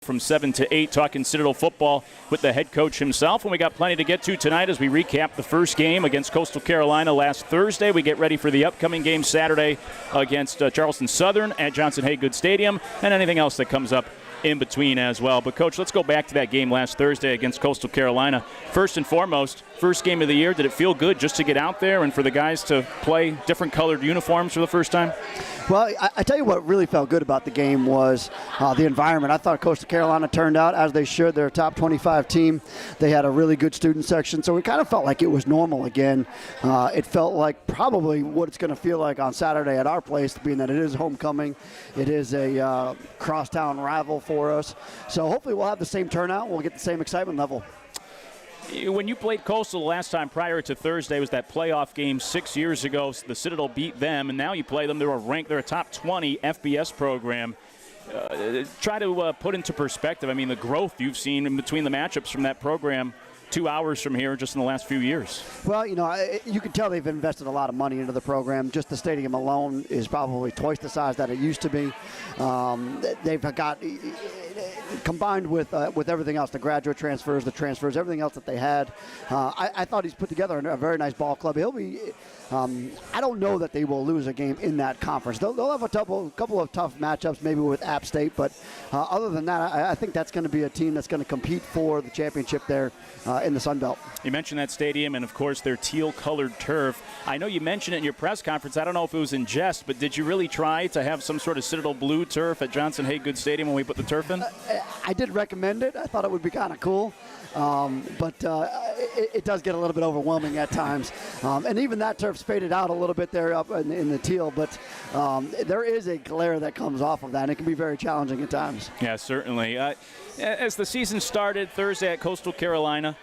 from 7 to 8, talking Citadel football with the head coach himself. And we got plenty to get to tonight as we recap the first game against Coastal Carolina last Thursday. We get ready for the upcoming game Saturday against Charleston Southern at Johnson-Haygood Stadium, and anything else that comes up in between as well. But, Coach, let's go back to that game last Thursday against Coastal Carolina. First and foremost, first game of the year, did it feel good just to get out there and for the guys to play different colored uniforms for the first time? Well, I tell you what really felt good about the game was the environment. I thought Coastal Carolina turned out as they should. They're a top 25 team. They had a really good student section, so it kind of felt like it was normal again. It felt like probably what it's going to feel like on Saturday at our place, being that it is homecoming. It is a crosstown rival for us. So hopefully we'll have the same turnout. We'll get the same excitement level. When you played Coastal the last time prior to Thursday was that playoff game 6 years ago. The Citadel beat them, and now you play them. They're a top 20 FBS program. Try to put into perspective, I mean, the growth you've seen in between the matchups from that program 2 hours from here just in the last few years. Well, you can tell they've invested a lot of money into the program. Just the stadium alone is probably twice the size that it used to be. They've got, combined with everything else, the graduate transfers, the transfers, everything else that they had, I thought he's put together a very nice ball club. He'll be. I don't know that they will lose a game in that conference. They'll have a couple of tough matchups, maybe with App State, but other than that, I think that's going to be a team that's going to compete for the championship there in the Sun Belt. You mentioned that stadium and, of course, their teal-colored turf. I know you mentioned it in your press conference. I don't know if it was in jest, but did you really try to have some sort of Citadel blue turf at Johnson-Haygood Stadium when we put the turf in? I did recommend it. I thought it would be kind of cool. But it does get a little bit overwhelming at times. And even that turf's faded out a little bit there up in the teal, but there is a glare that comes off of that, and it can be very challenging at times. Yeah, certainly. As the season started Thursday at Coastal Carolina,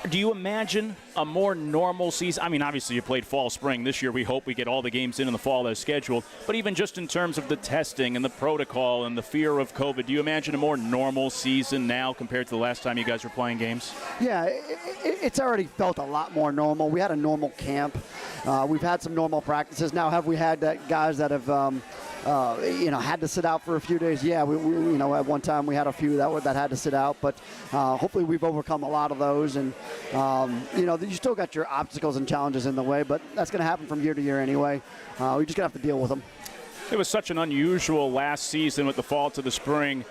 do you imagine a more normal season? I mean, obviously you played fall, spring. This year we hope we get all the games in the fall as scheduled. But even just in terms of the testing and the protocol and the fear of COVID, do you imagine a more normal season now compared to the last time you guys were playing games? Yeah, it's already felt a lot more normal. We had a normal camp. We've had some normal practices. Now, have we had guys that have had to sit out for a few days? Yeah, we at one time we had a few that had to sit out, but hopefully we've overcome a lot of those. And you still got your obstacles and challenges in the way, but that's going to happen from year to year anyway. We just going to have to deal with them. It was such an unusual last season with the fall to the spring.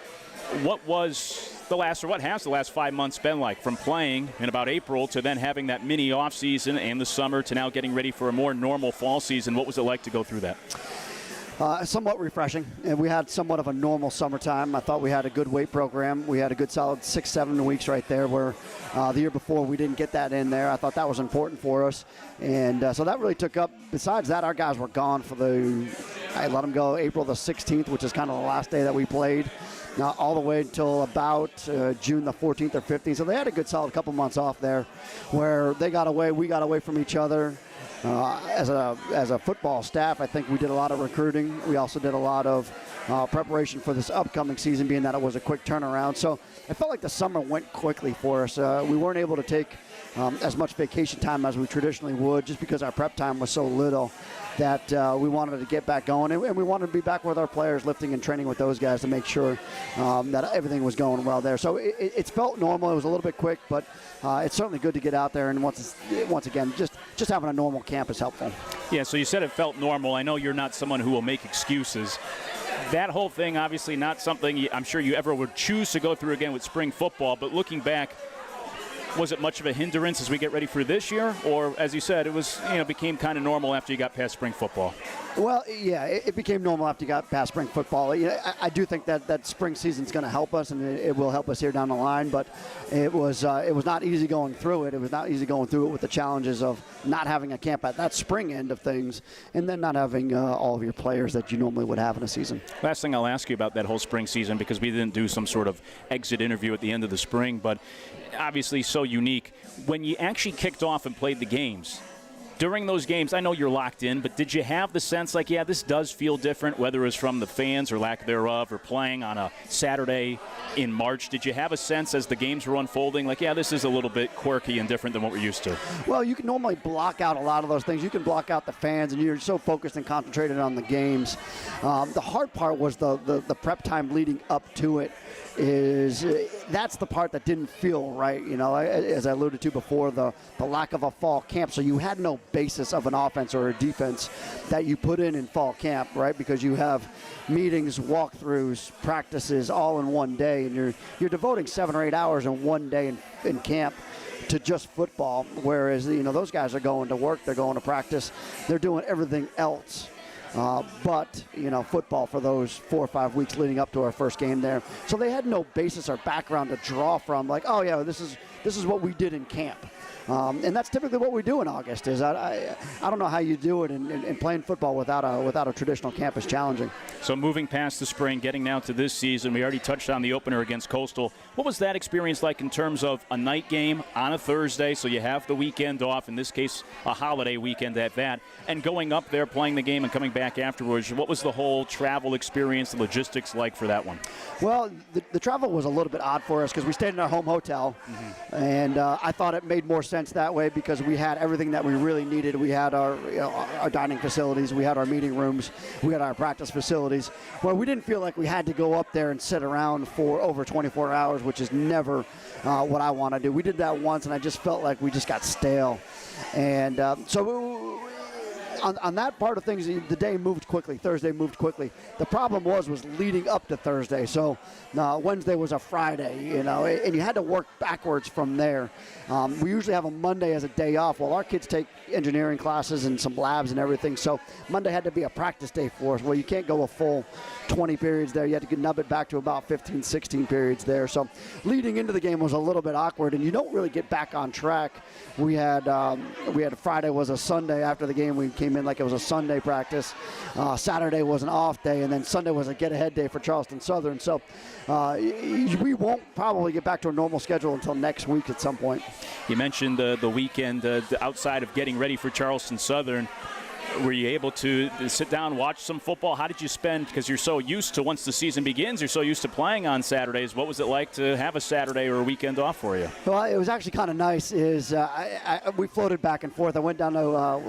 What has the last 5 months been like, from playing in about April to then having that mini off season and the summer to now getting ready for a more normal fall season? What was it like to go through that? Somewhat refreshing. And we had somewhat of a normal summertime. I thought we had a good weight program. We had a good solid 6-7 weeks right there, where the year before we didn't get that in there. I thought that was important for us. And so that really took up. Besides that, our guys were gone for I let them go April the 16th, which is kind of the last day that we played, all the way until about June the 14th or 15th. So they had a good solid couple months off there where they got away, we got away from each other. As a football staff, I think we did a lot of recruiting. We also did a lot of preparation for this upcoming season, being that it was a quick turnaround. So it felt like the summer went quickly for us. We weren't able to take as much vacation time as we traditionally would, just because our prep time was so little, that we wanted to get back going. And we wanted to be back with our players, lifting and training with those guys to make sure that everything was going well there. So it felt normal. It was a little bit quick, but it's certainly good to get out there. And once again, just having a normal camp is helpful. Yeah, so you said it felt normal. I know you're not someone who will make excuses. That whole thing, obviously not something I'm sure you ever would choose to go through again with spring football. But looking back, was it much of a hindrance as we get ready for this year? Or, as you said, it was, became kind of normal after you got past spring football? Well, yeah, it became normal after you got past spring football. I do think that spring season's going to help us, and it will help us here down the line. But it was not easy going through it. It was not easy going through it with the challenges of not having a camp at that spring end of things, and then not having all of your players that you normally would have in a season. Last thing I'll ask you about that whole spring season, because we didn't do some sort of exit interview at the end of the spring, but obviously so unique. When you actually kicked off and played the games, during those games, I know you're locked in, but did you have the sense like, yeah, this does feel different, whether it's from the fans or lack thereof, or playing on a Saturday in March? Did you have a sense as the games were unfolding, like, yeah, this is a little bit quirky and different than what we're used to? Well, you can normally block out a lot of those things. You can block out the fans, and you're so focused and concentrated on the games. The hard part was the prep time leading up to it. That's the part that didn't feel right, as I alluded to before, the lack of a fall camp. So you had no basis of an offense or a defense that you put in fall camp, right? Because you have meetings, walkthroughs, practices all in one day, and you're devoting 7 or 8 hours in one day in camp to just football, whereas those guys are going to work, they're going to practice, they're doing everything else. But football for those 4 or 5 weeks leading up to our first game there. So they had no basis or background to draw from, like, oh yeah, this is what we did in camp. And that's typically what we do in August. I don't know how you do it, and playing football without a traditional camp is challenging. So moving past the spring, getting now to this season, we already touched on the opener against Coastal. What was that experience like in terms of a night game on a Thursday, so you have the weekend off, in this case a holiday weekend at that, and going up there, playing the game, and coming back afterwards? What was the whole travel experience, the logistics like for that one? Well, the travel was a little bit odd for us because we stayed in our home hotel, and I thought it made more sense that way because we had everything that we really needed. We had our dining facilities, we had our meeting rooms, we had our practice facilities, where we didn't feel like we had to go up there and sit around for over 24 hours, which is never what I want to do. We did that once, and I just felt like we just got stale. And on that part of things, the day moved quickly. Thursday moved quickly. The problem was leading up to Thursday. So Wednesday was a Friday, and you had to work backwards from there. We usually have a Monday as a day off. Well, our kids take engineering classes and some labs and everything, so Monday had to be a practice day for us. Well, you can't go a full 20 periods there. You had to nub it back to about 15, 16 periods there. So leading into the game was a little bit awkward, and you don't really get back on track. We had Friday was a Sunday after the game. We came in like it was a Sunday practice. Saturday was an off day, and then Sunday was a get-ahead day for Charleston Southern. So we won't probably get back to a normal schedule until next week at some point. You mentioned the weekend outside of getting ready for Charleston Southern. Were you able to sit down, watch some football? How did you spend, because you're so used to, once the season begins, you're so used to playing on Saturdays. What was it like to have a Saturday or a weekend off for you? Well, it was actually kind of nice. We floated back and forth. I went down to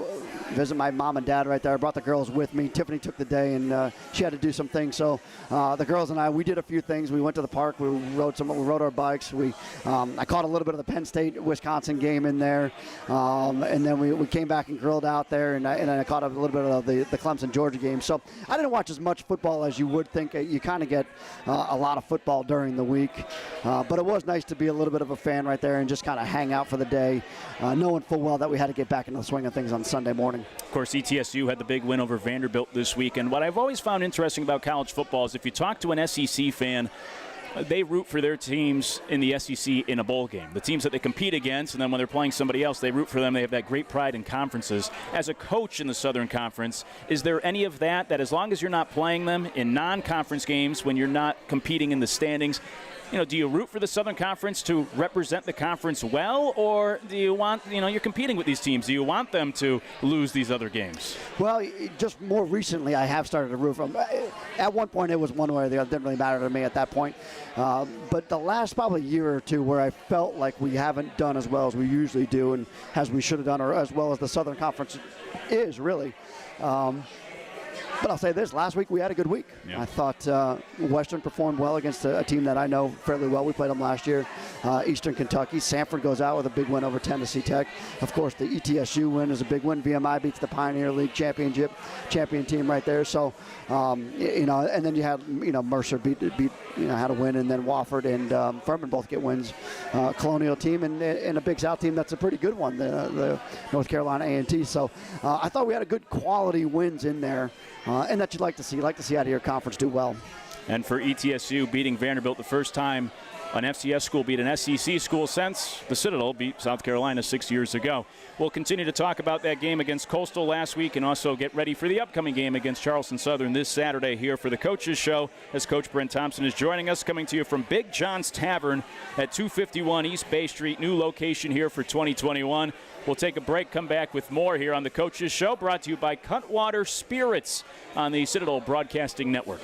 visit my mom and dad right there. I brought the girls with me. Tiffany took the day, and she had to do some things. So the girls and I, we did a few things. We went to the park. We rode our bikes. I caught a little bit of the Penn State-Wisconsin game in there. And then we came back and grilled out there, and I caught a little bit of the Clemson-Georgia game. So I didn't watch as much football as you would think. You kind of get a lot of football during the week. But it was nice to be a little bit of a fan right there and just kind of hang out for the day, knowing full well that we had to get back into the swing of things on Sunday morning. Of course, ETSU had the big win over Vanderbilt this week. And what I've always found interesting about college football is if you talk to an SEC fan, they root for their teams in the SEC in a bowl game. The teams that they compete against, and then when they're playing somebody else, they root for them. They have that great pride in conferences. As a coach in the Southern Conference, is there any of that as long as you're not playing them in non-conference games, when you're not competing in the standings, do you root for the Southern Conference to represent the conference well, or do you want, you're competing with these teams, do you want them to lose these other games? Well, just more recently, I have started to root for them. At one point, it was one way or the other. It didn't really matter to me at that point. But the last probably year or two where I felt like we haven't done as well as we usually do and as we should have done, or as well as the Southern Conference is, really. But I'll say this, last week we had a good week. Yeah. I thought Western performed well against a team that I know fairly well. We played them last year, Eastern Kentucky. Sanford goes out with a big win over Tennessee Tech. Of course, the ETSU win is a big win. VMI beats the Pioneer League champion team right there. So, and then you had, Mercer beat had a win, and then Wofford and Furman both get wins. Colonial team and a Big South team that's a pretty good one, the North Carolina A&T. So I thought we had a good quality wins in there. And that you'd like to see out of your conference do well. And for ETSU, beating Vanderbilt the first time an FCS school beat an SEC school since the Citadel beat South Carolina 6 years ago. We'll continue to talk about that game against Coastal last week and also get ready for the upcoming game against Charleston Southern this Saturday here for the Coaches Show as Coach Brent Thompson is joining us, coming to you from Big John's Tavern at 251 East Bay Street, new location here for 2021. We'll take a break, come back with more here on the Coaches Show, brought to you by Cutwater Spirits on the Citadel Broadcasting Network.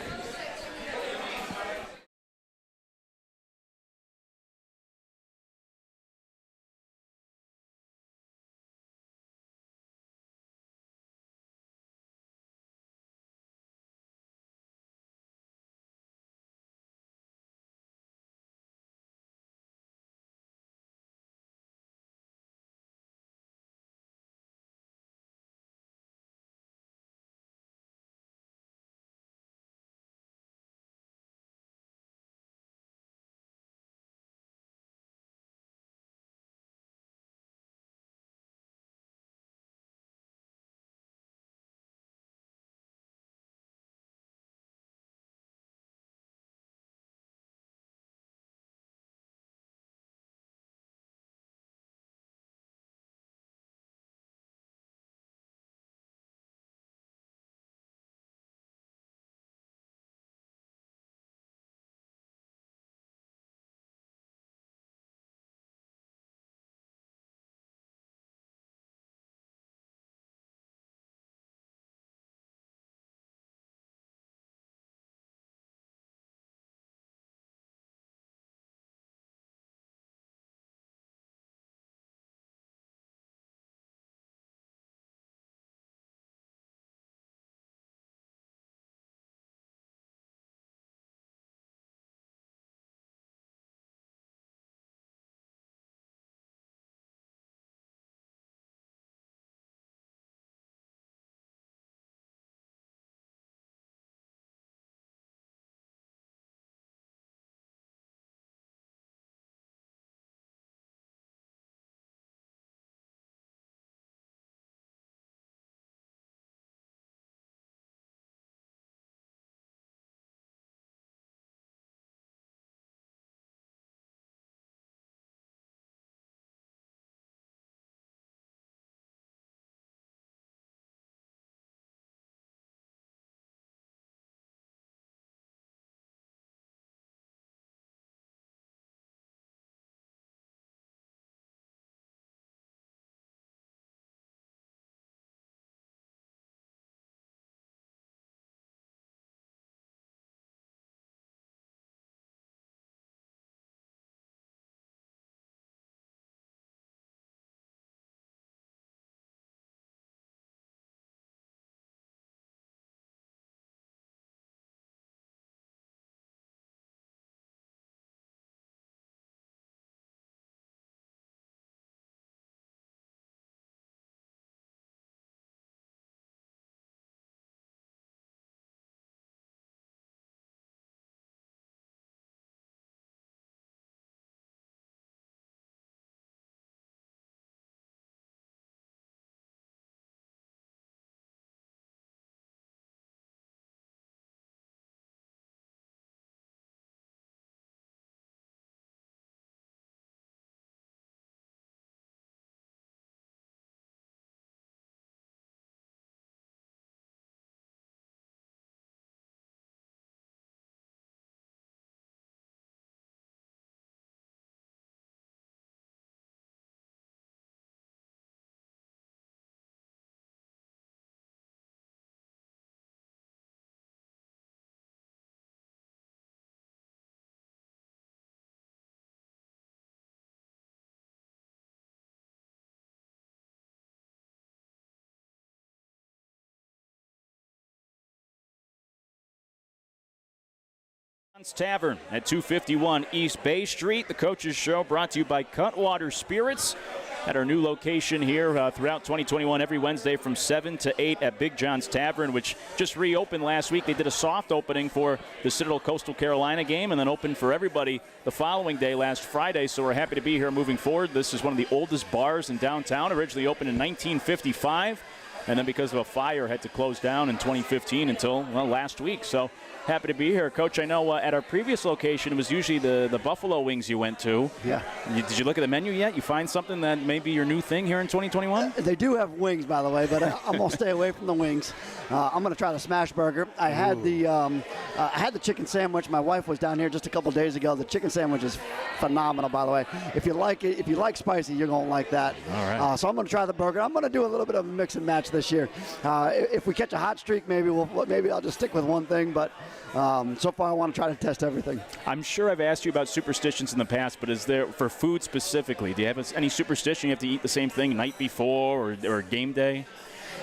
Tavern at 251 East Bay Street. The Coaches Show brought to you by Cutwater Spirits at our new location here throughout 2021 every Wednesday from 7 to 8 at Big John's Tavern, which just reopened last week. They did a soft opening for the Citadel Coastal Carolina game and then opened for everybody the following day last Friday, so we're happy to be here moving forward. This is one of the oldest bars in downtown, originally opened in 1955. And then because of a fire, had to close down in 2015 until, well, last week. So Happy to be here. Coach, I know at our previous location, it was usually the buffalo wings you went to. Yeah. Did you look at the menu yet? You find something that may be your new thing here in 2021? They do have wings, by the way, but I'm going to stay away from the wings. I'm going to try the smash burger. I had the chicken sandwich. My wife was down here just a couple days ago. The chicken sandwich is phenomenal, by the way. If you like it, if you like spicy, you're going to like that. All right. So I'm going to try the burger. I'm going to do a little bit of a mix and match this year. If we catch a hot streak, maybe I'll just stick with one thing, but so far I want to try to test everything. I'm sure I've asked you about superstitions in the past, but is there, for food specifically, do you have any superstition you have to eat the same thing night before or game day?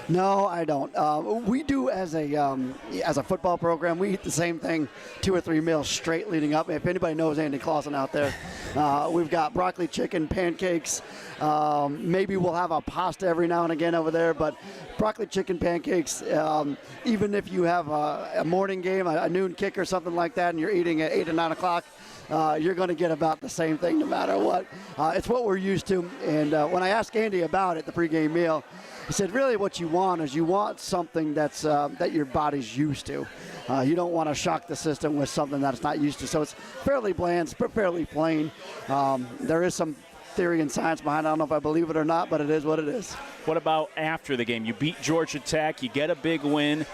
No, I don't. We do as a football program. We eat the same thing 2 or 3 meals straight leading up. If anybody knows Andy Clausen out there, we've got broccoli, chicken, pancakes. Maybe we'll have a pasta every now and again over there, but broccoli, chicken, pancakes. Even if you have a morning game, a noon kick or something like that, and you're eating at 8 or 9 o'clock, you're going to get about the same thing no matter what. It's what we're used to. And when I asked Andy about it, the pregame meal, he said, really what you want is you want something that's that your body's used to. You don't want to shock the system with something that it's not used to. So it's fairly bland, fairly plain. There is some theory and science behind it. I don't know if I believe it or not, but it is what it is. What about after the game? You beat Georgia Tech. You get a big win.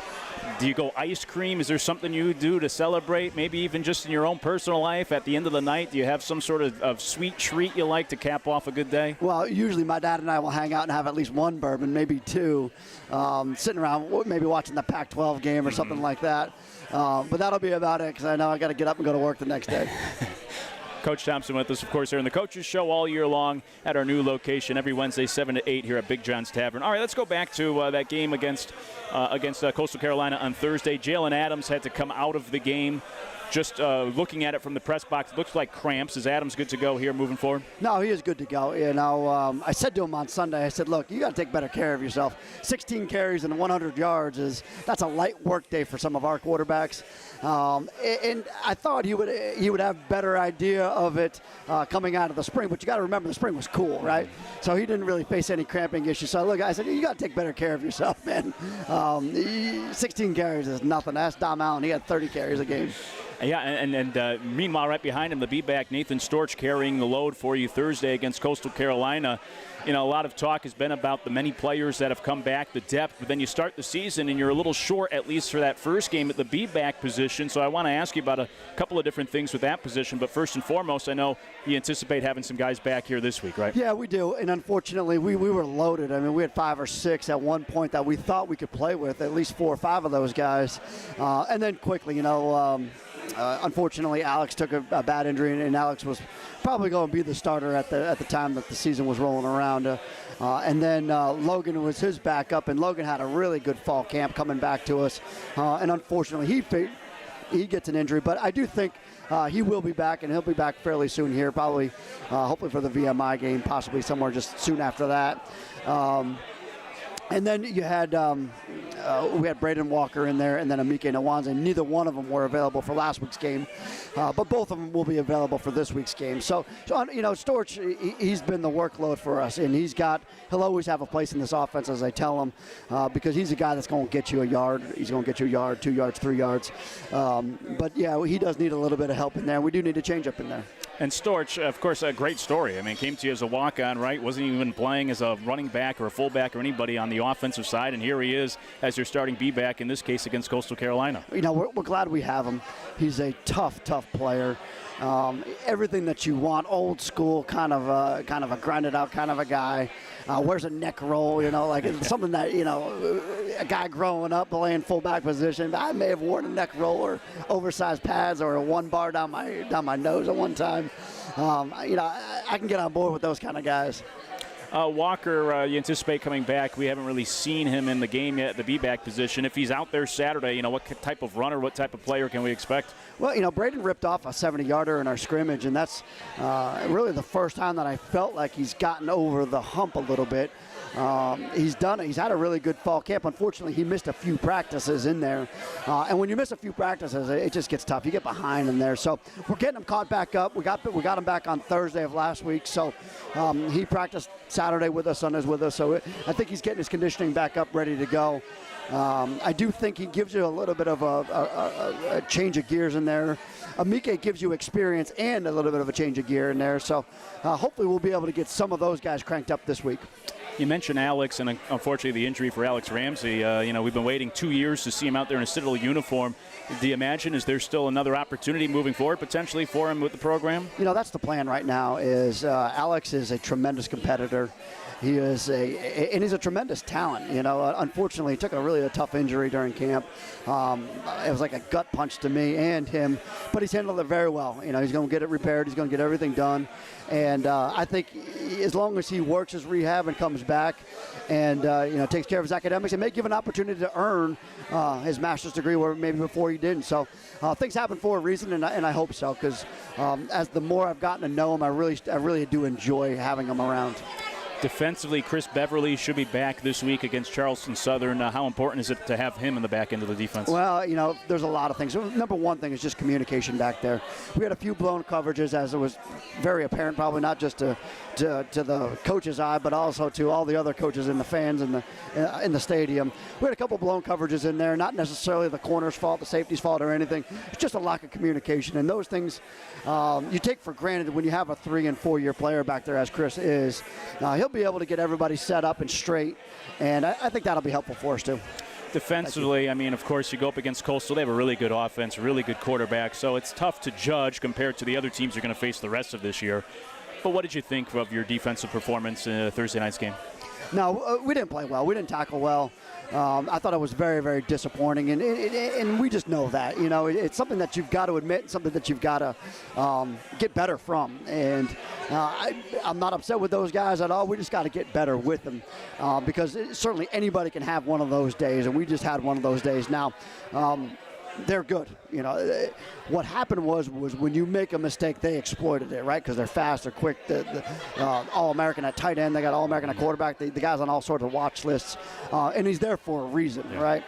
Do you go ice cream? Is there something you do to celebrate? Maybe even just in your own personal life at the end of the night? Do you have some sort of sweet treat you like to cap off a good day? Well, usually my dad and I will hang out and have at least one bourbon, maybe 2, sitting around maybe watching the Pac-12 game or something like that. But that'll be about it because I know I got to get up and go to work the next day. Coach Thompson with us, of course, here in the Coaches Show all year long at our new location every Wednesday, 7 to 8 here at Big John's Tavern. All right, let's go back to that game against Coastal Carolina on Thursday. Jalen Adams had to come out of the game. Just looking at it from the press box, it looks like cramps. Is Adams good to go here moving forward? No, he is good to go. You know, I said to him on Sunday, I said, look, you got to take better care of yourself. 16 carries and 100 yards that's a light work day for some of our quarterbacks. And I thought he would have better idea of it coming out of the spring. But you got to remember the spring was cool, right? So he didn't really face any cramping issues. So look, I said, you got to take better care of yourself, man. 16 carries is nothing. That's Dom Allen. He had 30 carries a game. Yeah, and meanwhile, right behind him, the B-back Nathan Storch carrying the load for you Thursday against Coastal Carolina. You know, a lot of talk has been about the many players that have come back, the depth, but then you start the season and you're a little short, at least for that first game, at the B-back position. So I want to ask you about a couple of different things with that position. But first and foremost, I know you anticipate having some guys back here this week, right? Yeah, we do. And unfortunately, we were loaded. I mean, we had 5 or 6 at one point that we thought we could play with, at least 4 or 5 of those guys. And then quickly, you know, unfortunately, Alex took a bad injury, and Alex was probably going to be the starter at the time that the season was rolling around. And then Logan was his backup, and Logan had a really good fall camp coming back to us. And unfortunately, he gets an injury. But I do think he will be back, and he'll be back fairly soon here, probably hopefully for the VMI game, possibly somewhere just soon after that. And then you had we had Braden Walker in there, and then Amike Nwanze. Neither one of them were available for last week's game, but both of them will be available for this week's game. So you know, Storch, he's been the workload for us, and he'll always have a place in this offense, as I tell him, because he's a guy that's going to get you a yard. He's going to get you a yard, 2 yards, 3 yards. But yeah, he does need a little bit of help in there. We do need a change up in there. And Storch, of course, a great story. I mean, came to you as a walk-on, right? Wasn't even playing as a running back or a fullback or anybody on the offensive side, and here he is as your starting B-back, in this case against Coastal Carolina. You know, we're glad we have him. He's a tough player. Everything that you want, old school, kind of a grinded out kind of a guy. Wears a neck roll, you know, like it's something that, you know, a guy growing up playing fullback position, I may have worn a neck roll or oversized pads or a 1 bar down my nose at one time. You know, I can get on board with those kind of guys. Walker, you anticipate coming back. We haven't really seen him in the game yet at the B-back position. If he's out there Saturday, you know, what type of runner, what type of player can we expect? Well, you know, Braden ripped off a 70-yarder in our scrimmage, and that's really the first time that I felt like he's gotten over the hump a little bit. He's done it. He's had a really good fall camp. Unfortunately, he missed a few practices in there. And when you miss a few practices, it just gets tough. You get behind in there. So we're getting him caught back up. We got him back on Thursday of last week. So he practiced Saturday Saturday with us, Sunday's with us. So I think he's getting his conditioning back up, ready to go. I do think he gives you a little bit of a change of gears in there. Amike gives you experience and a little bit of a change of gear in there. So hopefully we'll be able to get some of those guys cranked up this week. You mentioned Alex, and unfortunately the injury for Alex Ramsey. We've been waiting 2 years to see him out there in a Citadel uniform. Do you imagine, is there still another opportunity moving forward potentially for him with the program? That's the plan right now. Is Alex is a tremendous competitor. He is and he's a tremendous talent. Unfortunately, he took a tough injury during camp. It was like a gut punch to me and him, but he's handled it very well. He's going to get it repaired. He's going to get everything done. And I think as long as he works his rehab and comes back and, takes care of his academics, and may give an opportunity to earn his master's degree where maybe before he didn't. So things happen for a reason, and I hope so, because as the more I've gotten to know him, I really do enjoy having him around. Defensively, Chris Beverly should be back this week against Charleston Southern. How important is it to have him in the back end of the defense? Well, there's a lot of things. Number one thing is just communication back there. We had a few blown coverages, as it was very apparent, probably not just to the coach's eye, but also to all the other coaches and the fans in the stadium. We had a couple blown coverages in there, not necessarily the corner's fault, the safety's fault, or anything. It's just a lack of communication, and those things you take for granted when you have a 3- and 4-year player back there, as Chris is. He'll be able to get everybody set up and straight, and I think that'll be helpful for us too. Defensively, of course, you go up against Coastal. They have a really good offense, really good quarterback, so it's tough to judge compared to the other teams you're going to face the rest of this year. But what did you think of your defensive performance in Thursday night's game? No, we didn't play well. We didn't tackle well. I thought it was very, very disappointing, and we just know that. It's something that you've got to admit, something that you've got to get better from. And I'm not upset with those guys at all. We just got to get better with them, because certainly anybody can have one of those days, and we just had one of those days. Now, they're good. What happened was when you make a mistake, they exploited it, right? Because they're fast, they're quick. The All-American at tight end, they got All-American at quarterback. The guy's on all sorts of watch lists, and he's there for a reason, right?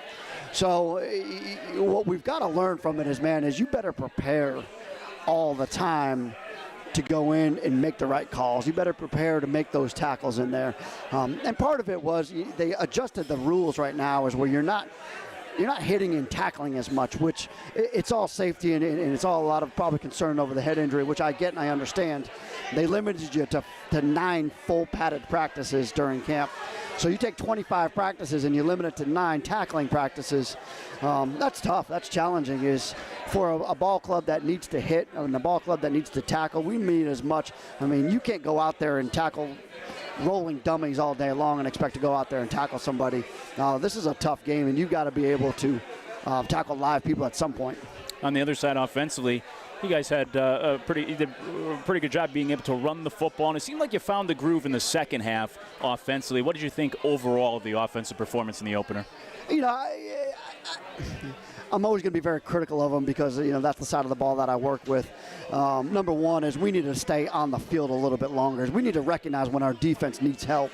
So what we've got to learn from it is you better prepare all the time to go in and make the right calls. You better prepare to make those tackles in there. And part of it was they adjusted the rules right now is where you're not hitting and tackling as much, which it's all safety and it's all a lot of probably concern over the head injury, which I get and I understand. They limited you to 9 full padded practices during camp. So you take 25 practices and you limit it to 9 tackling practices. That's tough. That's challenging. Is for a ball club that needs to hit and a ball club that needs to tackle, we mean as much. You can't go out there and tackle rolling dummies all day long and expect to go out there and tackle somebody. This is a tough game, and you've got to be able to tackle live people at some point. On the other side, offensively, you guys had a pretty good job being able to run the football, and it seemed like you found the groove in the second half offensively. What did you think overall of the offensive performance in the opener? I'm always going to be very critical of them because, that's the side of the ball that I work with. Number one is we need to stay on the field a little bit longer. We need to recognize when our defense needs help.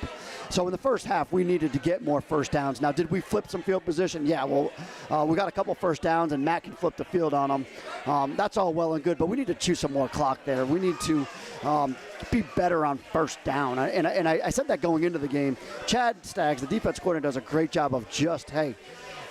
So in the first half, we needed to get more first downs. Now, did we flip some field position? Yeah, well, we got a couple first downs, and Matt can flip the field on them. That's all well and good, but we need to chew some more clock there. We need to be better on first down. And I said that going into the game. Chad Staggs, the defense coordinator, does a great job of just,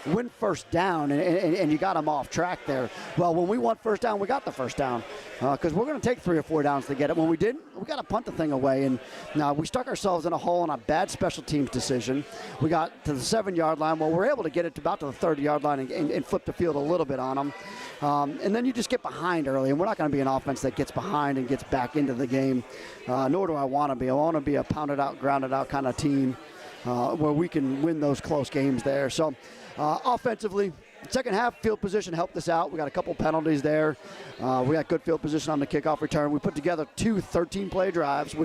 win first down, and you got them off track there. Well, when we want first down, we got the first down because we're going to take 3 or 4 downs to get it. When we didn't, we got to punt the thing away. And now we stuck ourselves in a hole on a bad special teams decision. We got to the 7-yard line. Well, we're able to get it to about to the 30-yard line and flip the field a little bit on them. And then you just get behind early, and we're not going to be an offense that gets behind and gets back into the game, nor do I want to be. I want to be a pounded-out, grounded-out kind of team where we can win those close games there. So offensively, second half, field position helped us out. We got a couple penalties there. We got good field position on the kickoff return. We put together 2 13-play drives,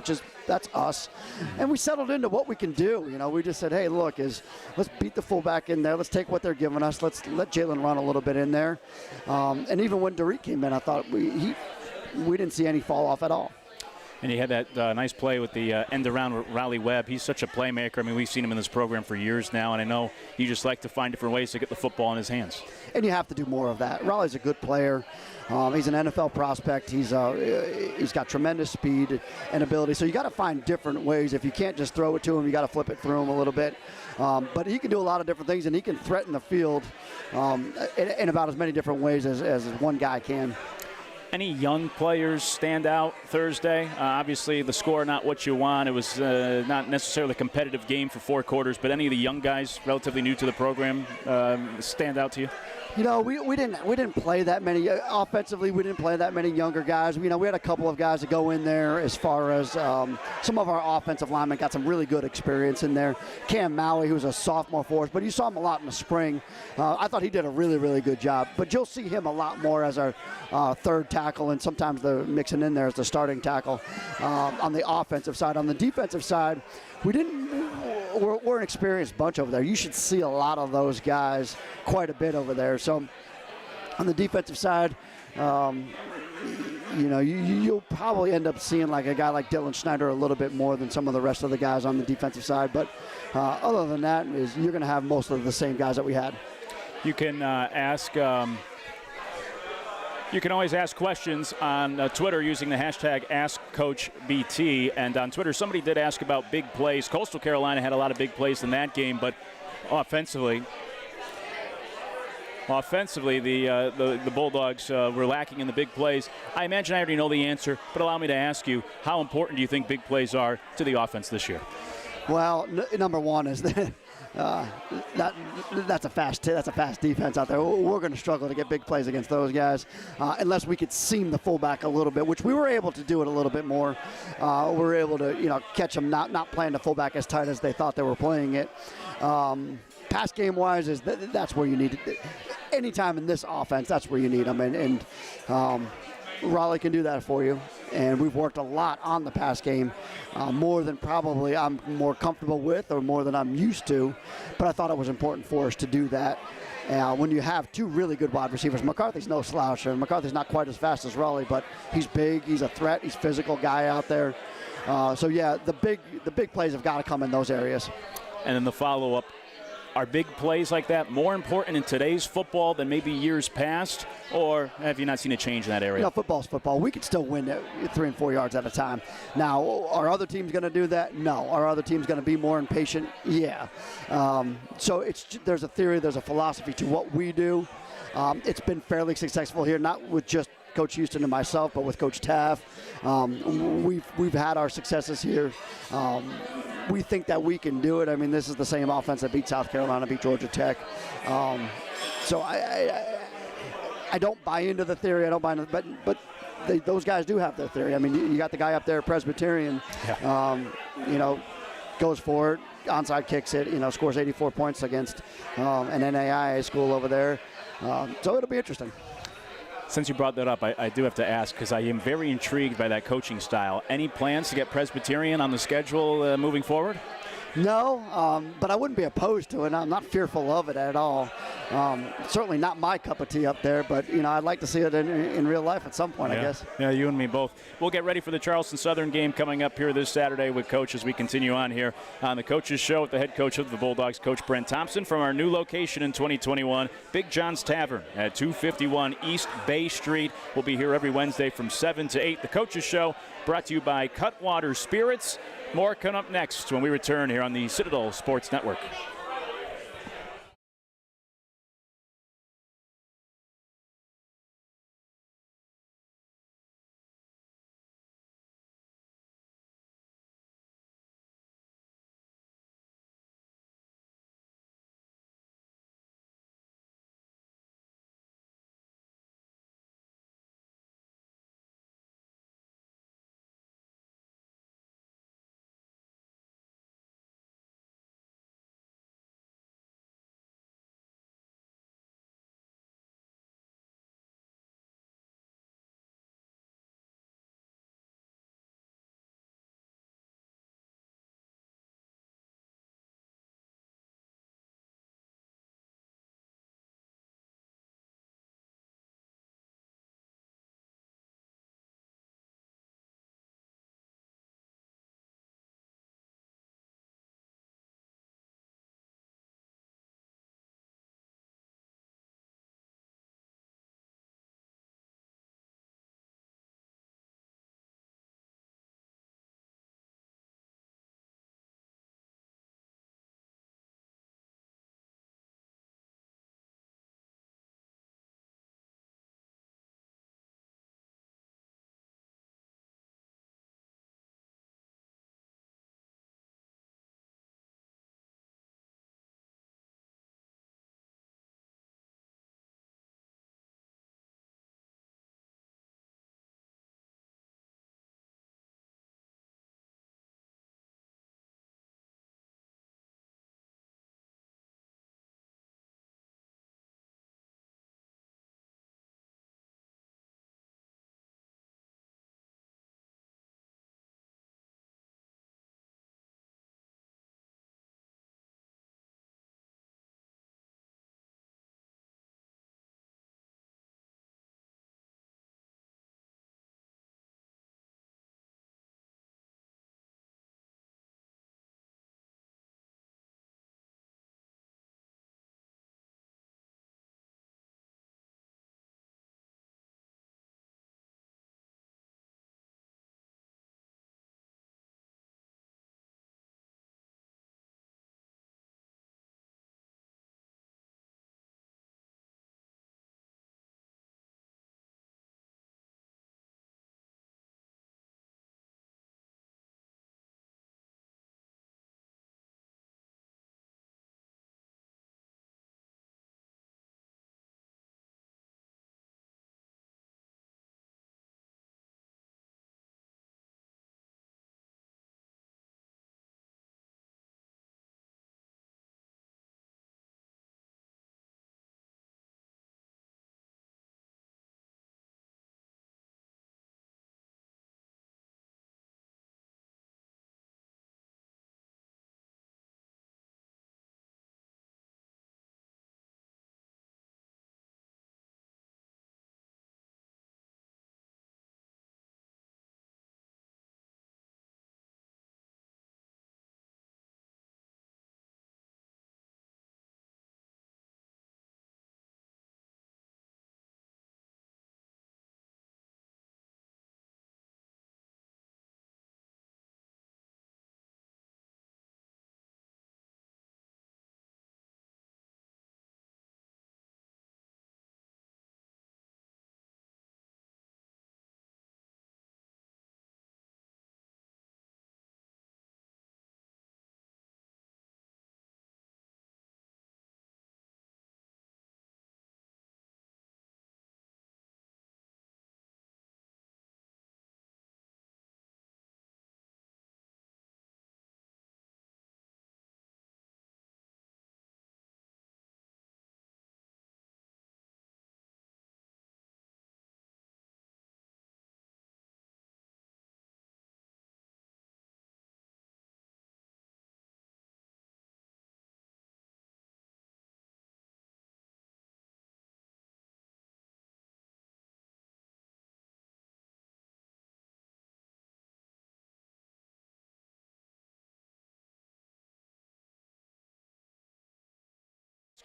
that's us. And we settled into what we can do. We just said, hey, look, let's beat the fullback in there. Let's take what they're giving us. Let's let Jalen run a little bit in there. And even when Derek came in, I thought we didn't see any fall off at all. And he had that nice play with the end around with Riley Webb. He's such a playmaker. I mean, we've seen him in this program for years now, and I know you just like to find different ways to get the football in his hands. And you have to do more of that. Riley's a good player. He's an NFL prospect. He's got tremendous speed and ability. So you got to find different ways. If you can't just throw it to him, you got to flip it through him a little bit. But he can do a lot of different things, and he can threaten the field in about as many different ways as one guy can. Any young players stand out Thursday? Obviously, the score not what you want. It was not necessarily a competitive game for 4 quarters, but any of the young guys relatively new to the program stand out to you? You know, we didn't play that many offensively. We didn't play that many younger guys. You know, we had a couple of guys that go in there as far as some of our offensive linemen got some really good experience in there. Cam Maui, who was a sophomore for us, but you saw him a lot in the spring. I thought he did a really, really good job. But you'll see him a lot more as our third tackle, and sometimes they're mixing in there as the starting tackle on the offensive side. On the defensive side, we're an experienced bunch over there. You should see a lot of those guys quite a bit over there. So on the defensive side, you know, you'll probably end up seeing like a guy like Dylan Schneider a little bit more than some of the rest of the guys on the defensive side. But other than that, you're going to have most of the same guys that we had. You can ask. You can always ask questions on Twitter using the hashtag AskCoachBT. And on Twitter, somebody did ask about big plays. Coastal Carolina had a lot of big plays in that game, but offensively, the Bulldogs were lacking in the big plays. I imagine I already know the answer, but allow me to ask you, how important do you think big plays are to the offense this year? Well, number one is that that's a fast defense out there. We're going to struggle to get big plays against those guys unless we could seam the fullback a little bit, which we were able to do it a little bit more. We were able to catch them not playing the fullback as tight as they thought they were playing it. Pass game wise is that's where you need it. Anytime in this offense, that's where you need them, and Raleigh can do that for you. And we've worked a lot on the pass game, more than probably I'm more comfortable with or more than I'm used to. But I thought it was important for us to do that. When you have 2 really good wide receivers, McCarthy's no slouch, and McCarthy's not quite as fast as Raleigh, but he's big, he's a threat, he's a physical guy out there. So yeah, the big plays have got to come in those areas. And then the follow-up. Are big plays like that more important in today's football than maybe years past, or have you not seen a change in that area? Football's football. We could still win 3 and 4 yards at a time. Now, are other teams going to do that? No. Are other teams going to be more impatient? Yeah. So there's a theory, there's a philosophy to what we do. It's been fairly successful here, not with just Coach Houston and myself, but with Coach Taff. We've had our successes here. We think that we can do it. I mean, this is the same offense that beat South Carolina, beat Georgia Tech. So I don't buy into the theory. I don't buy into, but those guys do have their theory. I mean, you got the guy up there, Presbyterian. Yeah. Goes for it, onside kicks it. Scores 84 points against an NAIA school over there. So it'll be interesting. Since you brought that up, I do have to ask, because I am very intrigued by that coaching style. Any plans to get Presbyterian on the schedule moving forward? No, but I wouldn't be opposed to it. I'm not fearful of it at all. Certainly not my cup of tea up there, but I'd like to see it in real life at some point, yeah. I guess. Yeah, you and me both. We'll get ready for the Charleston Southern game coming up here this Saturday with Coach as we continue on here on the Coaches Show with the head coach of the Bulldogs, Coach Brent Thompson, from our new location in 2021, Big John's Tavern at 251 East Bay Street. We'll be here every Wednesday from 7 to 8. The Coaches Show brought to you by Cutwater Spirits. More coming up next when we return here on the Citadel Sports Network.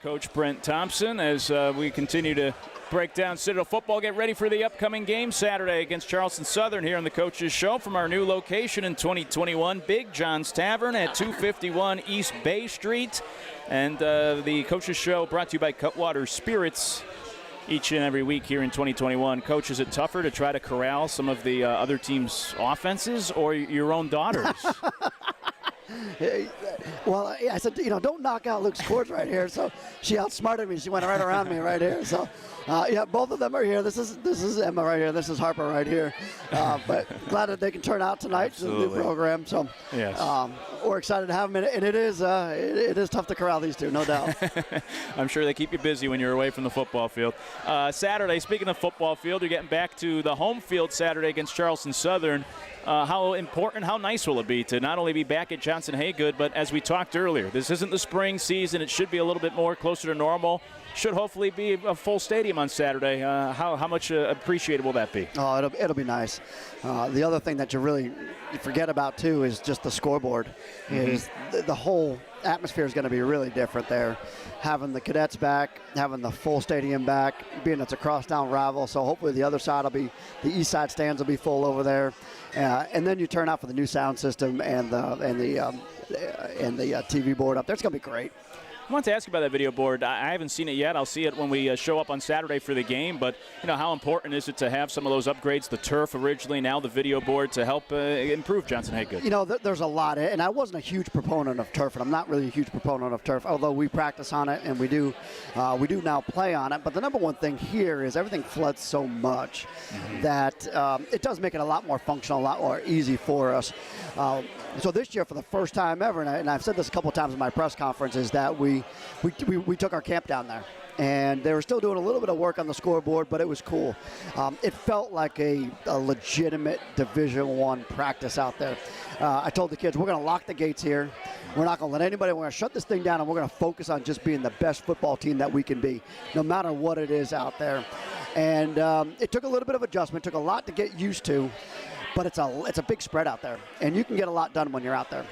Coach Brent Thompson, as we continue to break down Citadel football. Get ready for the upcoming game Saturday against Charleston Southern here on the Coaches Show from our new location in 2021, Big John's Tavern at 251 East Bay Street. And the Coaches Show brought to you by Cutwater Spirits each and every week here in 2021. Coach, is it tougher to try to corral some of the other team's offenses or your own daughters? Well, I said, don't knock out Luke's cords right here. So she outsmarted me. She went right around me right here. So, yeah, both of them are here. This is Emma right here. This is Harper right here. But glad that they can turn out tonight. Absolutely. It's a new program. So, yes. We're excited to have them. And it is tough to corral these two, no doubt. I'm sure they keep you busy when you're away from the football field. Saturday, speaking of football field, you're getting back to the home field Saturday against Charleston Southern. How important, how nice will it be to not only be back at Johnson Haygood, but as we talked earlier, this isn't the spring season. It should be a little bit more closer to normal. Should hopefully be a full stadium on Saturday. How much appreciated will that be? Oh, it'll be nice. The other thing that you forget about, too, is just the scoreboard. Is the whole atmosphere is going to be really different there. Having the cadets back, having the full stadium back, being it's a crosstown rival, so hopefully the other side will be, the east side stands will be full over there. And then you turn out for the new sound system and the TV board up there. It's going to be great. I want to ask you about that video board. I haven't seen it yet. I'll see it when we show up on Saturday for the game. But, how important is it to have some of those upgrades, the turf originally, now the video board, to help improve Johnson Haygood? There's a lot. And I wasn't a huge proponent of turf, and I'm not really a huge proponent of turf, although we practice on it and we do now play on it. But the number one thing here is everything floods so much that it does make it a lot more functional, a lot more easy for us. So this year, for the first time ever, and I've said this a couple times in my press conference, is that we took our camp down there. And they were still doing a little bit of work on the scoreboard, but it was cool. It felt like a legitimate Division I practice out there. I told the kids, we're going to lock the gates here. We're not going to let anybody, we're going to shut this thing down, and we're going to focus on just being the best football team that we can be, no matter what it is out there. And it took a little bit of adjustment, took a lot to get used to. But it's a big spread out there, and you can get a lot done when you're out there.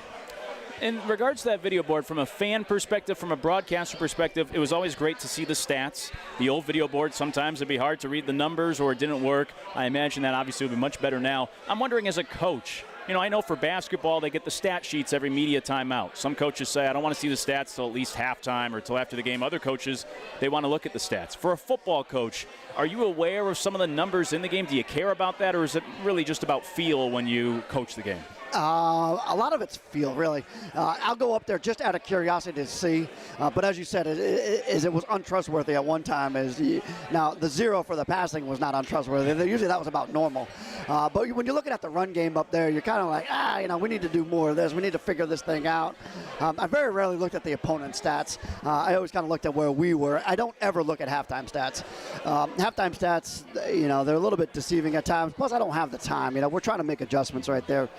In regards to that video board, from a fan perspective, from a broadcaster perspective, it was always great to see the stats. The old video board, sometimes it'd be hard to read the numbers or it didn't work. I imagine that obviously would be much better now. I'm wondering, as a coach, I know for basketball they get the stat sheets every media timeout. Some coaches say, I don't want to see the stats till at least halftime or till after the game. Other coaches, they want to look at the stats. For a football coach, are you aware of some of the numbers in the game? Do you care about that, or is it really just about feel when you coach the game? A lot of it's feel, really. I'll go up there just out of curiosity to see. But as you said, it was untrustworthy at one time. Now, the 0 for the passing was not untrustworthy. Usually that was about normal. But when you're looking at the run game up there, you're kind of like, we need to do more of this. We need to figure this thing out. I very rarely looked at the opponent's stats. I always kind of looked at where we were. I don't ever look at halftime stats. Halftime stats, they're a little bit deceiving at times. Plus, I don't have the time. We're trying to make adjustments right there.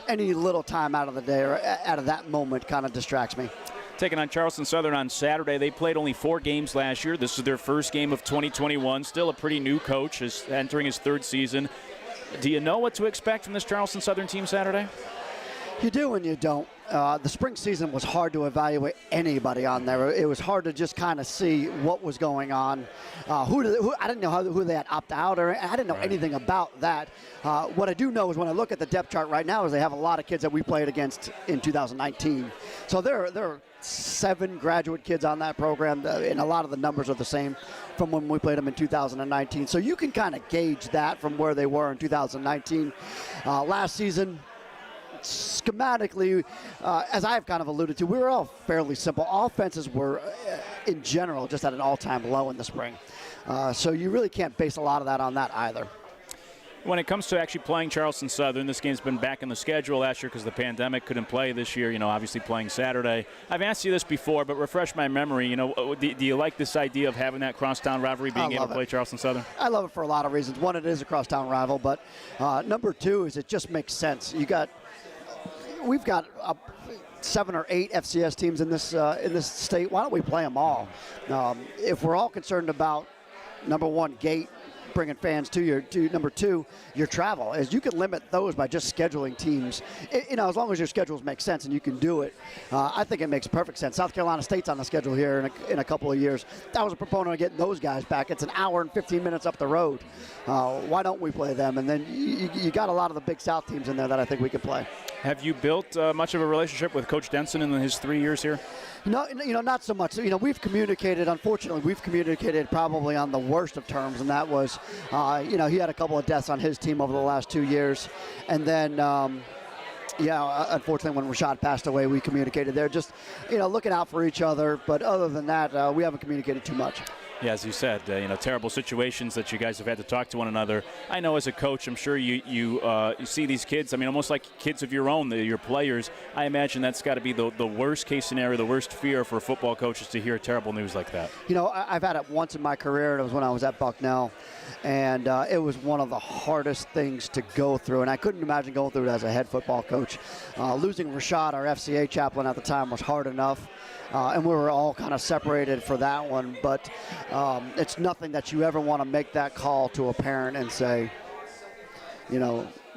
Any little time out of the day or out of that moment kind of distracts me. Taking on Charleston Southern on Saturday. They played only 4 games last year. This is their first game of 2021. Still a pretty new coach, is entering his 3rd season. Do you know what to expect from this Charleston Southern team Saturday? You do and you don't. The spring season was hard to evaluate anybody on there. It was hard to just kind of see what was going on. I didn't know who they had opt out, or I didn't know anything about that. What I do know is when I look at the depth chart right now is they have a lot of kids that we played against in 2019. So there are 7 graduate kids on that program, and a lot of the numbers are the same from when we played them in 2019. So you can kind of gauge that from where they were in 2019. Last season, schematically, as I've kind of alluded to, we were all fairly simple. Offenses were, in general, just at an all-time low in the spring. So you really can't base a lot of that on that either. When it comes to actually playing Charleston Southern, this game's been back in the schedule last year because the pandemic couldn't play this year, obviously playing Saturday. I've asked you this before, but refresh my memory. Do you like this idea of having that crosstown rivalry, being able to play Charleston Southern? I love it for a lot of reasons. One, it is a crosstown rival, but number 2 is it just makes sense. We've got 7 or 8 FCS teams in this state. Why don't we play them all? If we're all concerned about, number 1, gate, bringing fans to number two, your travel, is you can limit those by just scheduling teams. As long as your schedules make sense and you can do it, I think it makes perfect sense. South Carolina State's on the schedule here in a couple of years. I was a proponent of getting those guys back. It's an hour and 15 minutes up the road. Why don't we play them? And then you got a lot of the Big South teams in there that I think we could play. Have you built much of a relationship with Coach Denson in his 3 years here? No, not so much. We've communicated. Unfortunately, we've communicated probably on the worst of terms, and that was, he had a couple of deaths on his team over the last 2 years, and then. Unfortunately, when Rashad passed away, we communicated there, just, looking out for each other. But other than that, we haven't communicated too much. Yeah, as you said, terrible situations that you guys have had to talk to one another. I know as a coach, I'm sure you see these kids, almost like kids of your own, your players. I imagine that's got to be the worst case scenario, the worst fear for football coaches to hear terrible news like that. I've had it once in my career, and it was when I was at Bucknell. And it was one of the hardest things to go through, and I couldn't imagine going through it as a head football coach. Losing Rashad, our FCA chaplain at the time, was hard enough. And we were all kind of separated for that one. But it's nothing that you ever want to make that call to a parent and say,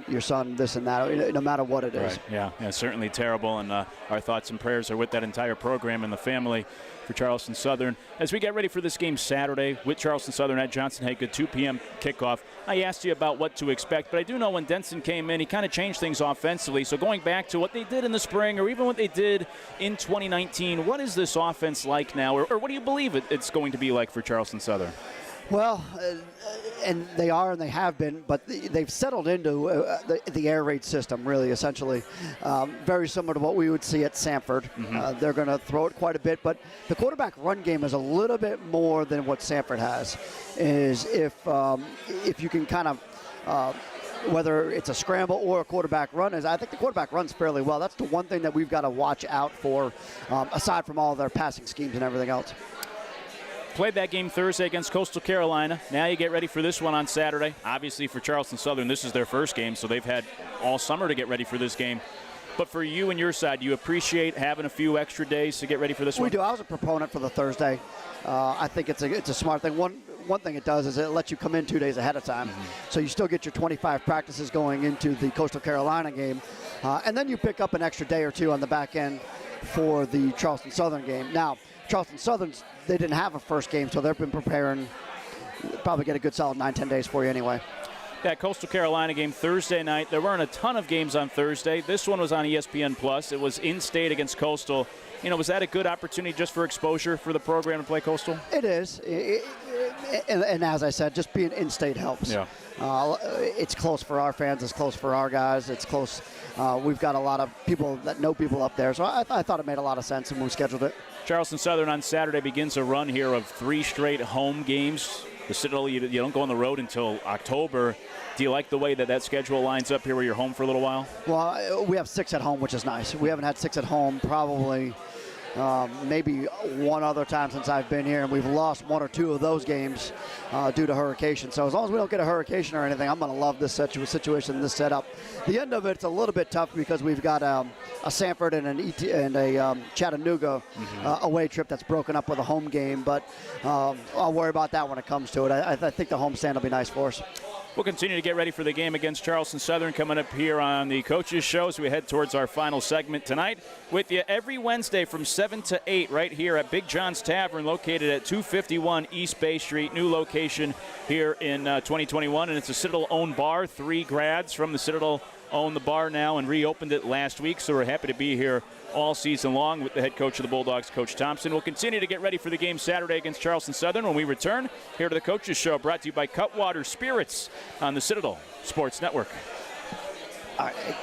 your son this and that, no matter what it is. Right. Yeah, certainly terrible. And our thoughts and prayers are with that entire program and the family for Charleston Southern. As we get ready for this game Saturday with Charleston Southern at Johnson Haig, a 2 p.m. kickoff, I asked you about what to expect, but I do know when Denson came in, he kind of changed things offensively. So going back to what they did in the spring or even what they did in 2019, what is this offense like now, or what do you believe it's going to be like for Charleston Southern? Well, and they are and they have been, but they've settled into the air raid system, really, essentially. Very similar to what we would see at Samford. Mm-hmm. They're going to throw it quite a bit, but the quarterback run game is a little bit more than what Samford has. Is if you can kind of whether it's a scramble or a quarterback run, I think the quarterback runs fairly well. That's the one thing that we've got to watch out for, aside from all their passing schemes and everything else. Played that game Thursday against Coastal Carolina. Now you get ready for this one on Saturday. Obviously for Charleston Southern, this is their first game, so they've had all summer to get ready for this game. But for you and your side, do you appreciate having a few extra days to get ready for this one? We do. I was a proponent for the Thursday. I think it's a smart thing. One thing it does is it lets you come in 2 days ahead of time. Mm-hmm. So you still get your 25 practices going into the Coastal Carolina game. And then you pick up an extra day or two on the back end for the Charleston Southern game. Now, Charleston Southern, they didn't have a first game, so they've been preparing. Probably get a good solid 9-10 days for you anyway. That Coastal Carolina game Thursday night, there weren't a ton of games on Thursday. This one was on ESPN+. It was in-state against Coastal. Was that a good opportunity just for exposure for the program to play Coastal? It is. And as I said, just being in-state helps. Yeah. It's close for our fans. It's close for our guys. It's close. We've got a lot of people that know people up there. So I thought it made a lot of sense when we scheduled it. Charleston Southern on Saturday begins a run here of 3 straight home games. The Citadel, you don't go on the road until October. Do you like the way that schedule lines up here where you're home for a little while? Well, we have 6 at home, which is nice. We haven't had 6 at home probably maybe one other time since I've been here, and we've lost 1 or 2 of those games due to hurricane. So as long as we don't get a hurricane or anything, I'm going to love this situation, this setup. The end of it's a little bit tough because we've got a Samford and a Chattanooga away trip that's broken up with a home game, but I'll worry about that when it comes to it. I think the home stand will be nice for us. We'll continue to get ready for the game against Charleston Southern coming up here on the Coaches Show as we head towards our final segment tonight. With you every Wednesday from 7 to 8 right here at Big John's Tavern, located at 251 East Bay Street. New location here in 2021, and it's a Citadel-owned bar. 3 grads from the Citadel own the bar now and reopened it last week, so we're happy to be here all season long with the head coach of the Bulldogs, Coach Thompson. We'll continue to get ready for the game Saturday against Charleston Southern when we return here to the Coaches Show, brought to you by Cutwater Spirits on the Citadel Sports Network. All right.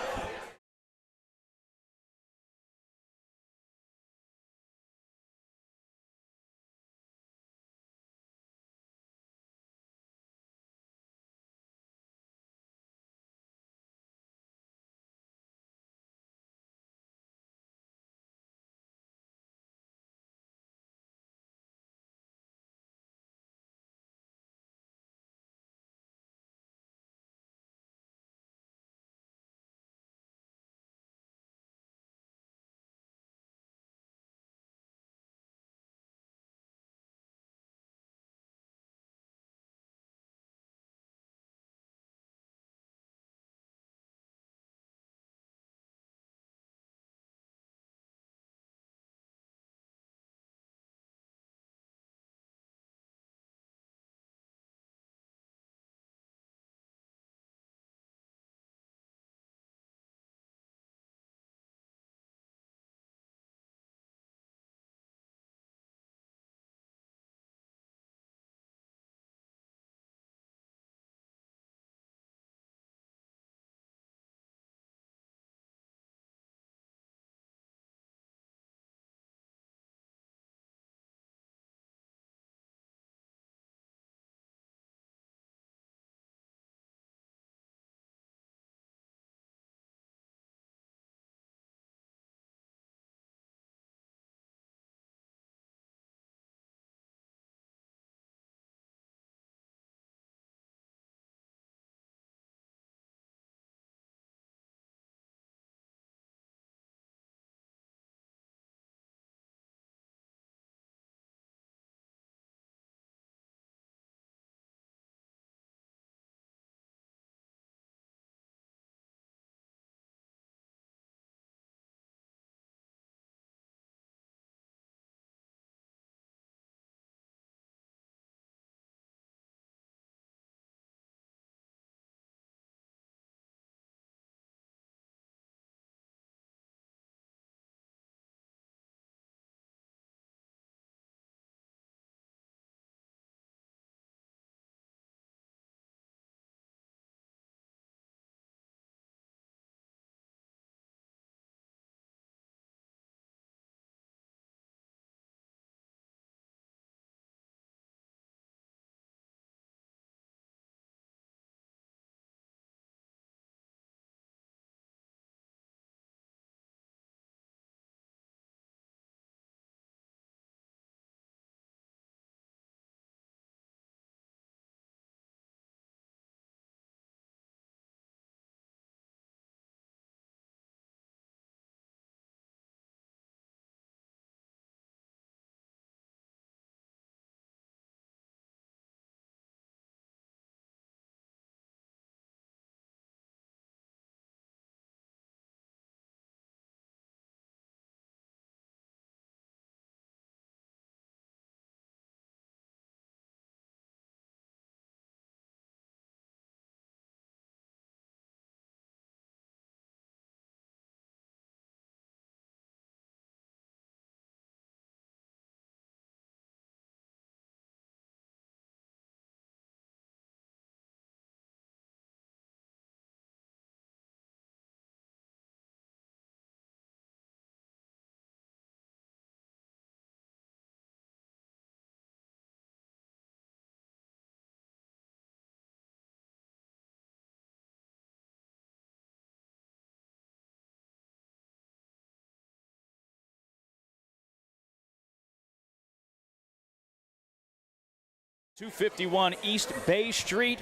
251 East Bay Street.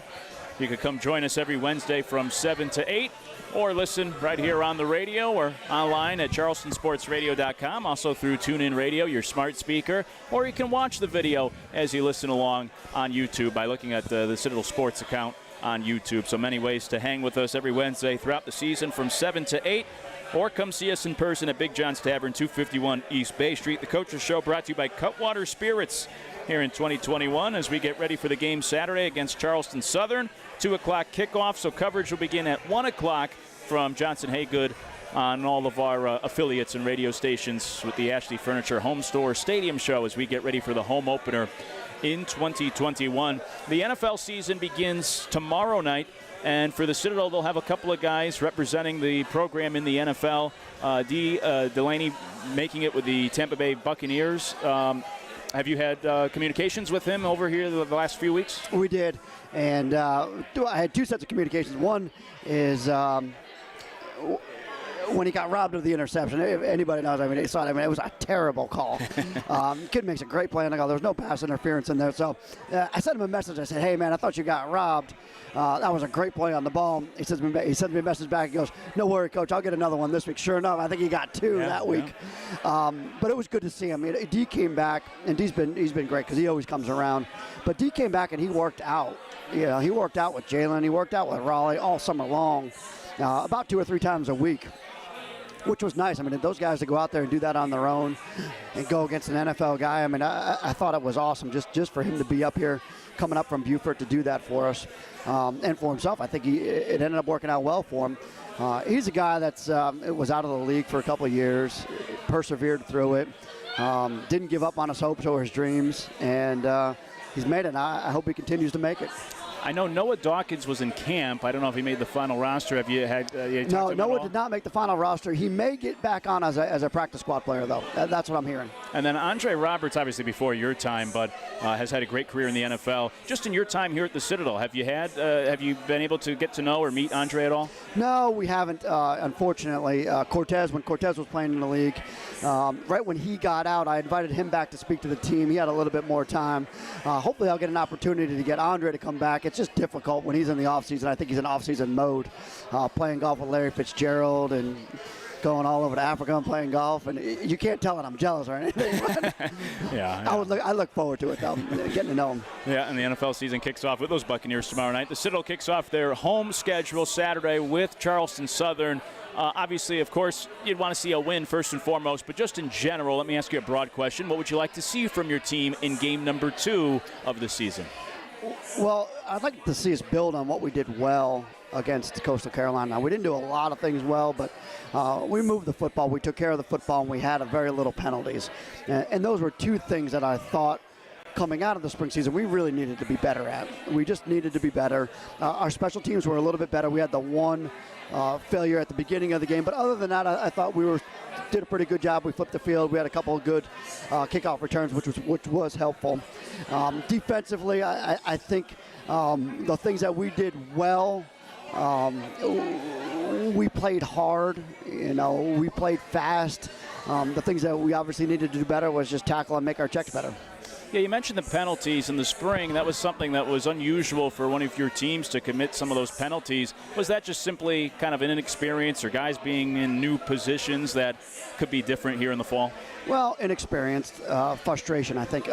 You can come join us every Wednesday from 7 to 8, or listen right here on the radio or online at charlestonsportsradio.com, also through TuneIn Radio, your smart speaker, or you can watch the video as you listen along on YouTube by looking at the Citadel Sports account on YouTube. So many ways to hang with us every Wednesday throughout the season from 7 to 8, or come see us in person at Big John's Tavern, 251 East Bay Street. The Coach's Show brought to you by Cutwater Spirits here in 2021 as we get ready for the game Saturday against Charleston Southern. 2 o'clock kickoff, so coverage will begin at 1 o'clock from Johnson Haygood on all of our affiliates and radio stations with the Ashley Furniture Home Store Stadium Show as we get ready for the home opener in 2021. The NFL season begins tomorrow night, and for the Citadel, they'll have a couple of guys representing the program in the NFL. Delaney making it with the Tampa Bay Buccaneers. Have you had communications with him over here the last few weeks? We did, and I had 2 sets of communications. One is when he got robbed of the interception. If anybody knows, I mean, it was a terrible call. Kid makes a great play on the goal. There was no pass interference in there. So I sent him a message. I said, hey, man, I thought you got robbed. That was a great play on the ball. He sends me a message back. He goes, no worry, Coach, I'll get another one this week. Sure enough, I think he got 2 that week. But it was good to see him. D came back, and he's been great because he always comes around. But D came back, and he worked out. He worked out with Jalen. He worked out with Raleigh all summer long, about 2 or 3 times a week, which was nice. I mean, those guys to go out there and do that on their own and go against an NFL guy, I mean, I thought it was awesome just for him to be up here, coming up from Beaufort to do that for us and for himself. I think it ended up working out well for him. He's a guy that's was out of the league for a couple of years, persevered through it, didn't give up on his hopes or his dreams, and he's made it. I hope he continues to make it. I know Noah Dawkins was in camp. I don't know if he made the final roster. Have you had No, Noah did not make the final roster. He may get back on as a practice squad player, though. That's what I'm hearing. And then Andre Roberts, obviously before your time, but has had a great career in the NFL. Just in your time here at the Citadel, have you been able to get to know or meet Andre at all? No, we haven't, unfortunately. When Cortez was playing in the league, right when he got out, I invited him back to speak to the team. He had a little bit more time. Hopefully I'll get an opportunity to get Andre to come back. It's just difficult when he's in the offseason. I think he's in off-season mode, playing golf with Larry Fitzgerald and going all over to Africa and playing golf. And you can't tell that I'm jealous or anything. Yeah. I look forward to it, though, getting to know him. Yeah, and the NFL season kicks off with those Buccaneers tomorrow night. The Citadel kicks off their home schedule Saturday with Charleston Southern. Obviously, of course, you'd want to see a win first and foremost, but just in general, let me ask you a broad question. What would you like to see from your team in game number 2 of the season? Well, I'd like to see us build on what we did well against Coastal Carolina. Now, we didn't do a lot of things well, but we moved the football. We took care of the football, and we had very little penalties. And those were 2 things that I thought coming out of the spring season we really needed to be better at. We just needed to be better. Our special teams were a little bit better. We had the one failure at the beginning of the game, but other than that, I thought we did a pretty good job. We flipped the field. We had a couple of good kickoff returns, which was helpful. Defensively, I think the things that we did well, we played hard. We played fast. The things that we obviously needed to do better was just tackle and make our checks better. Yeah, you mentioned the penalties in the spring. That was something that was unusual for one of your teams to commit some of those penalties. Was that just simply kind of an inexperience or guys being in new positions that could be different here in the fall? Well, inexperienced, frustration. I think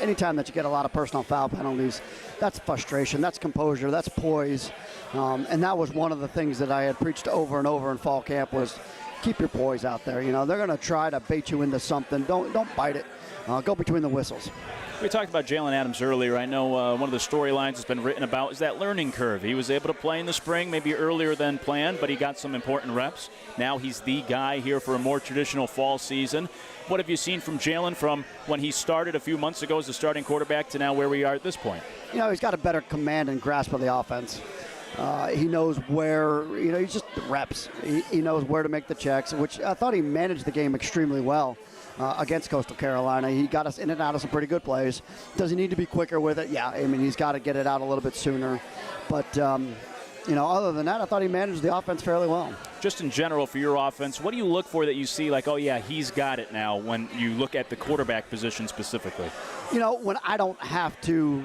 anytime that you get a lot of personal foul penalties, that's frustration, that's composure, that's poise. And that was one of the things that I had preached over and over in fall camp was keep your poise out there. They're going to try to bait you into something. Don't bite it. Go between the whistles. We talked about Jalen Adams earlier. I know one of the storylines that's been written about is that learning curve. He was able to play in the spring, maybe earlier than planned, but he got some important reps. Now he's the guy here for a more traditional fall season. What have you seen from Jalen from when he started a few months ago as a starting quarterback to now where we are at this point? He's got a better command and grasp of the offense. He knows where, he's just reps. He knows where to make the checks, which I thought he managed the game extremely well. Against Coastal Carolina. He got us in and out of some pretty good plays. Does he need to be quicker with it? Yeah, he's got to get it out a little bit sooner. But, other than that, I thought he managed the offense fairly well. just in general for your offense, what do you look for that you see like, oh, yeah, he's got it now when you look at the quarterback position specifically? You know, when I don't have to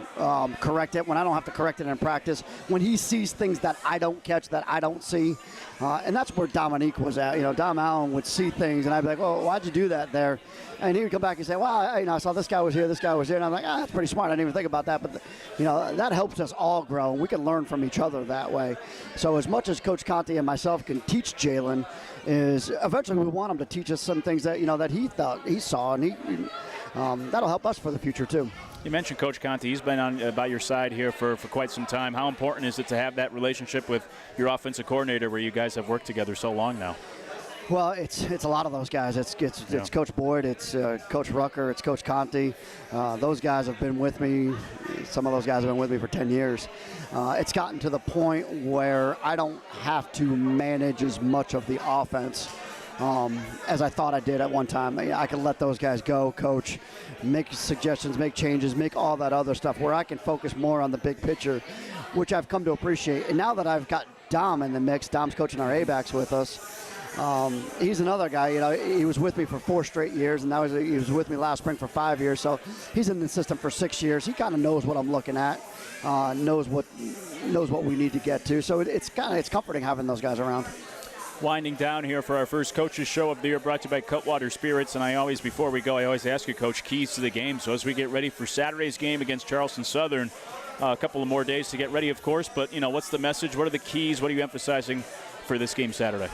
correct it, when I don't have to correct it in practice, when he sees things that I don't catch, that I don't see, and that's where Dominique was at. You know, Dom Allen would see things, and I'd be like, oh, why'd you do that there? And he would come back and say, well, I saw this guy was here, this guy was here. And I'm like, that's pretty smart. I didn't even think about that. But, that helps us all grow. We can learn from each other that way. So as much as Coach Conte and myself can teach Jalen, is eventually we want him to teach us some things that, that he thought he saw. And that'll help us for the future, too. You mentioned Coach Conte. He's been on by your side here for quite some time. How important is it to have that relationship with your offensive coordinator where you guys have worked together so long now? Well, it's a lot of those guys. It's Coach Boyd, it's Coach Rucker, it's Coach Conte. Those guys have been with me. Some of those guys have been with me for 10 years. It's gotten to the point where I don't have to manage as much of the offense as I thought I did at one time. I can let those guys go, coach, make suggestions, make changes, make all that other stuff where I can focus more on the big picture, which I've come to appreciate. And now that I've got Dom in the mix, Dom's coaching our A-backs with us. He's another guy, he was with me for 4 straight years, and he was with me last spring for 5 years. So he's in the system for 6 years. He kind of knows what I'm looking at, knows what we need to get to. So it's comforting having those guys around. Winding down here for our first coaches show of the year, brought to you by Cutwater Spirits. And before we go, I always ask you, Coach, keys to the game. So as we get ready for Saturday's game against Charleston Southern, a couple of more days to get ready, of course. But what's the message? What are the keys? What are you emphasizing for this game Saturday?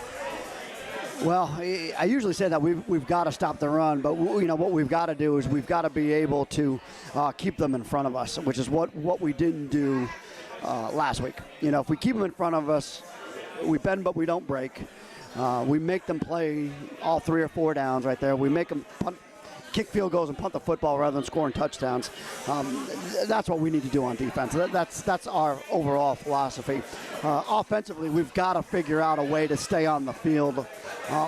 Well, I usually say that we've got to stop the run, but what we've got to do is we've got to be able to keep them in front of us, which is what we didn't do last week. If we keep them in front of us, we bend but we don't break. We make them play all 3 or 4 downs right there. We make them kick field goals and punt the football rather than scoring touchdowns. That's what we need to do on defense. That's our overall philosophy. Offensively, we've got to figure out a way to stay on the field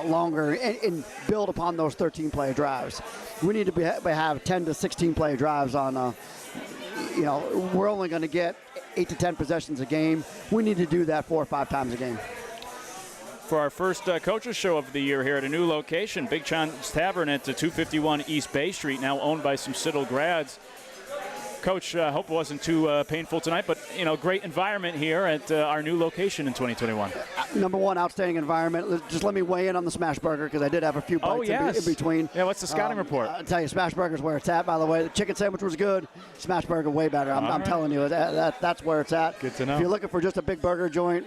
longer and build upon those 13-play drives. We need to have 10 to 16-play drives on. We're only going to get 8 to 10 possessions a game. We need to do that 4 or 5 times a game. For our first coaches show of the year here at a new location, Big John's Tavern at 251 East Bay Street, now owned by some Citadel grads. Coach, hope it wasn't too painful tonight, but, great environment here at our new location in 2021. Number one, outstanding environment. Just let me weigh in on the smash burger because I did have a few bites in between. Yeah, what's the scouting report? I'll tell you, smash burger's where it's at, by the way. The chicken sandwich was good. Smash burger way better. I'm telling you, that's where it's at. Good to know. If you're looking for just a big burger joint,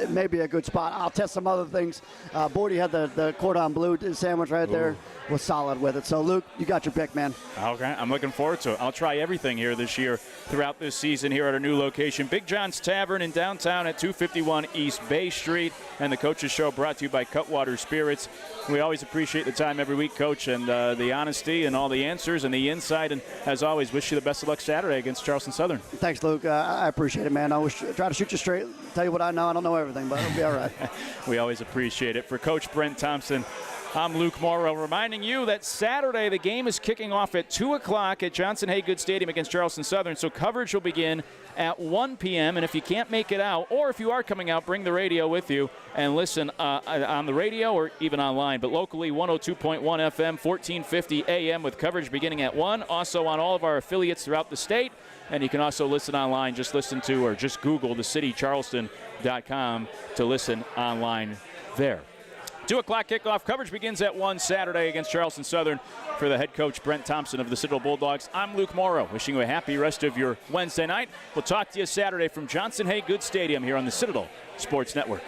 it may be a good spot. I'll test some other things. Bordy had the cordon bleu sandwich right there. Was solid with it. So, Luke, you got your pick, man. Okay, I'm looking forward to it. I'll try everything here this year throughout this season here at our new location, Big John's Tavern in downtown at 251 East Bay Street. And the Coaches Show brought to you by Cutwater Spirits. We always appreciate the time every week, Coach, and the honesty and all the answers and the insight. And as always, wish you the best of luck Saturday against Charleston Southern. Thanks, Luke. I appreciate it, man. I always try to shoot you straight, tell you what I know. I don't know everything, but it'll be all right. We always appreciate it. For Coach Brent Thompson, I'm Luke Morrow, reminding you that Saturday the game is kicking off at 2 o'clock at Johnson-Haygood Stadium against Charleston Southern, so coverage will begin at 1 p.m. And if you can't make it out, or if you are coming out, bring the radio with you and listen on the radio or even online. But locally, 102.1 FM, 1450 AM with coverage beginning at 1. Also on all of our affiliates throughout the state. And you can also listen online. Just listen to or just Google thecitycharleston.com to listen online there. 2 o'clock kickoff. Coverage begins at 1 Saturday against Charleston Southern. For the head coach, Brent Thompson of the Citadel Bulldogs, I'm Luke Morrow, wishing you a happy rest of your Wednesday night. We'll talk to you Saturday from Johnson-Haygood Stadium here on the Citadel Sports Network.